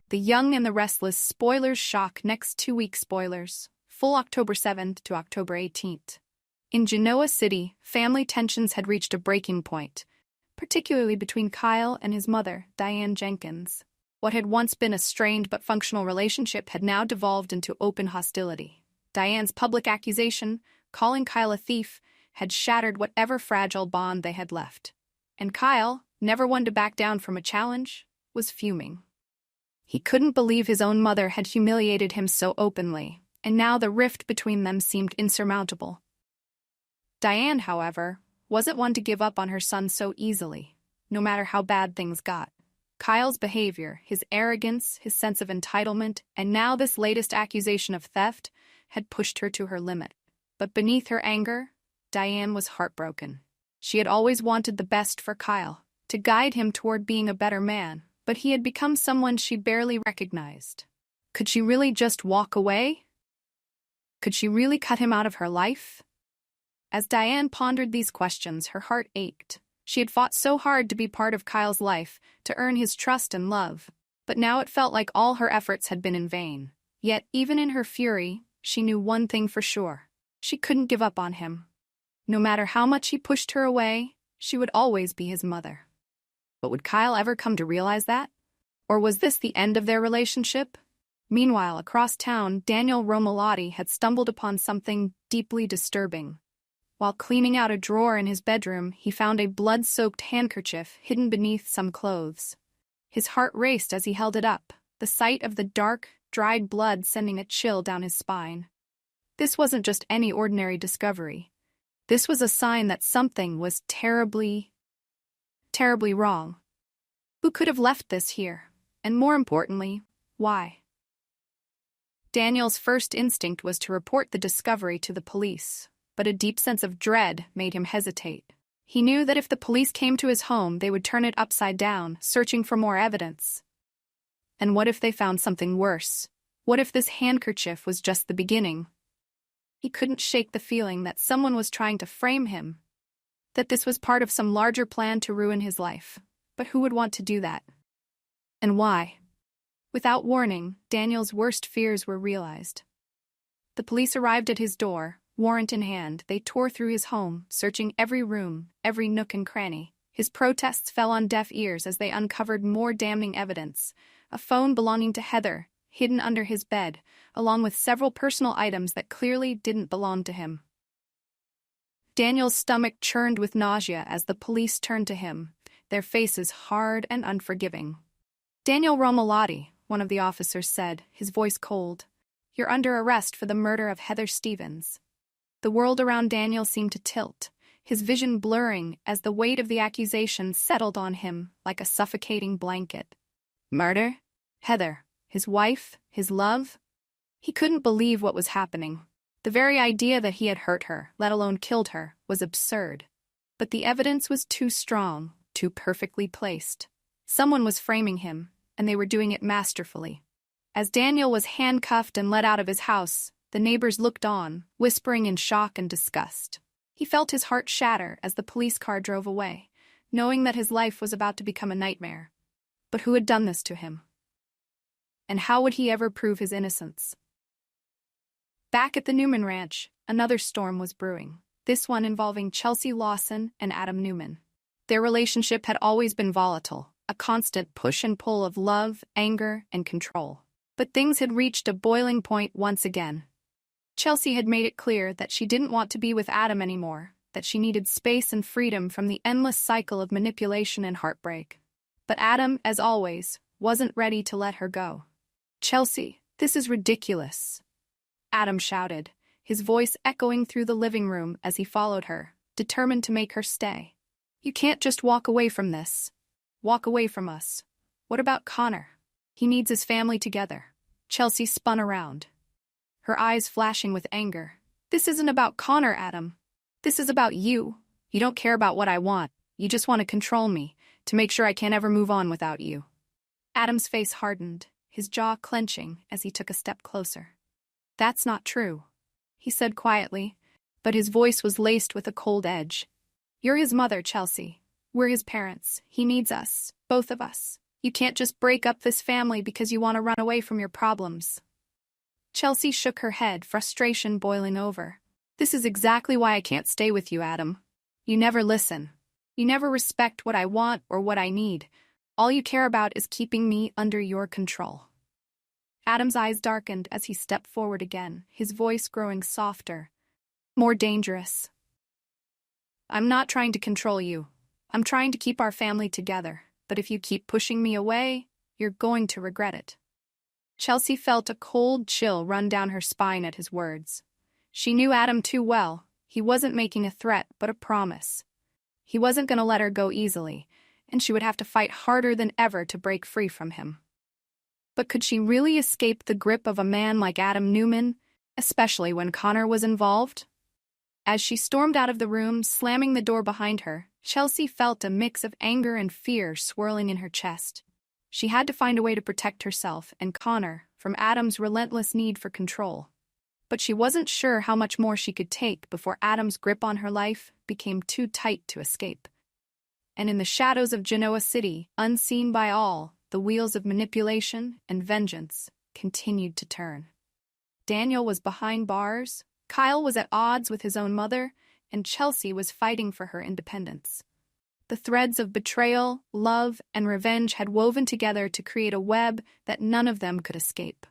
The Young and the Restless spoilers shock next 2 week spoilers, full October 7th to October 18th. In Genoa City, family tensions had reached a breaking point, particularly between Kyle and his mother, Diane Jenkins. What had once been a strained but functional relationship had now devolved into open hostility. Diane's public accusation, calling Kyle a thief, had shattered whatever fragile bond they had left. And Kyle, never one to back down from a challenge, was fuming. He couldn't believe his own mother had humiliated him so openly, and now the rift between them seemed insurmountable. Diane, however, wasn't one to give up on her son so easily, no matter how bad things got. Kyle's behavior, his arrogance, his sense of entitlement, and now this latest accusation of theft had pushed her to her limit. But beneath her anger, Diane was heartbroken. She had always wanted the best for Kyle, to guide him toward being a better man, but he had become someone she barely recognized. Could she really just walk away? Could she really cut him out of her life? As Diane pondered these questions, her heart ached. She had fought so hard to be part of Kyle's life, to earn his trust and love, but now it felt like all her efforts had been in vain. Yet, even in her fury, she knew one thing for sure. She couldn't give up on him. No matter how much he pushed her away, she would always be his mother. But would Kyle ever come to realize that? Or was this the end of their relationship? Meanwhile, across town, Daniel Romolotti had stumbled upon something deeply disturbing. While cleaning out a drawer in his bedroom, he found a blood-soaked handkerchief hidden beneath some clothes. His heart raced as he held it up, the sight of the dark, dried blood sending a chill down his spine. This wasn't just any ordinary discovery. This was a sign that something was terribly wrong. Who could have left this here? And more importantly, why? Daniel's first instinct was to report the discovery to the police, but a deep sense of dread made him hesitate. He knew that if the police came to his home, they would turn it upside down, searching for more evidence. And what if they found something worse? What if this handkerchief was just the beginning? He couldn't shake the feeling that someone was trying to frame him, that this was part of some larger plan to ruin his life. But who would want to do that? And why? Without warning, Daniel's worst fears were realized. The police arrived at his door. Warrant in hand, they tore through his home, searching every room, every nook and cranny. His protests fell on deaf ears as they uncovered more damning evidence. A phone belonging to Heather, hidden under his bed, along with several personal items that clearly didn't belong to him. Daniel's stomach churned with nausea as the police turned to him, their faces hard and unforgiving. "Daniel Romolotti," one of the officers said, his voice cold. "You're under arrest for the murder of Heather Stevens." The world around Daniel seemed to tilt, his vision blurring as the weight of the accusation settled on him like a suffocating blanket. Murder? Heather, his wife, his love? He couldn't believe what was happening. The very idea that he had hurt her, let alone killed her, was absurd. But the evidence was too strong, too perfectly placed. Someone was framing him, and they were doing it masterfully. As Daniel was handcuffed and led out of his house, the neighbors looked on, whispering in shock and disgust. He felt his heart shatter as the police car drove away, knowing that his life was about to become a nightmare. But who had done this to him? And how would he ever prove his innocence? Back at the Newman Ranch, another storm was brewing, this one involving Chelsea Lawson and Adam Newman. Their relationship had always been volatile, a constant push and pull of love, anger, and control. But things had reached a boiling point once again. Chelsea had made it clear that she didn't want to be with Adam anymore, that she needed space and freedom from the endless cycle of manipulation and heartbreak. But Adam, as always, wasn't ready to let her go. "Chelsea, this is ridiculous," Adam shouted, his voice echoing through the living room as he followed her, determined to make her stay. "You can't just walk away from this. Walk away from us. What about Connor? He needs his family together." Chelsea spun around, her eyes flashing with anger. "This isn't about Connor, Adam. This is about you. You don't care about what I want. You just want to control me, to make sure I can't ever move on without you." Adam's face hardened, his jaw clenching as he took a step closer. "That's not true," he said quietly, but his voice was laced with a cold edge. "You're his mother, Chelsea. We're his parents. He needs us, both of us. You can't just break up this family because you want to run away from your problems. Chelsea shook her head, frustration boiling over. This is exactly why I can't stay with you, Adam. You never listen. You never respect what I want or what I need. All you care about is keeping me under your control. Adam's eyes darkened as he stepped forward again, his voice growing softer, more dangerous. I'm not trying to control you. I'm trying to keep our family together, but if you keep pushing me away, you're going to regret it. Chelsea felt a cold chill run down her spine at his words. She knew Adam too well. He wasn't making a threat, but a promise. He wasn't going to let her go easily, and she would have to fight harder than ever to break free from him. But could she really escape the grip of a man like Adam Newman, especially when Connor was involved? As she stormed out of the room, slamming the door behind her, Chelsea felt a mix of anger and fear swirling in her chest. She had to find a way to protect herself and Connor from Adam's relentless need for control. But she wasn't sure how much more she could take before Adam's grip on her life became too tight to escape. And in the shadows of Genoa City, unseen by all, the wheels of manipulation and vengeance continued to turn. Daniel was behind bars, Kyle was at odds with his own mother, and Chelsea was fighting for her independence. The threads of betrayal, love, and revenge had woven together to create a web that none of them could escape.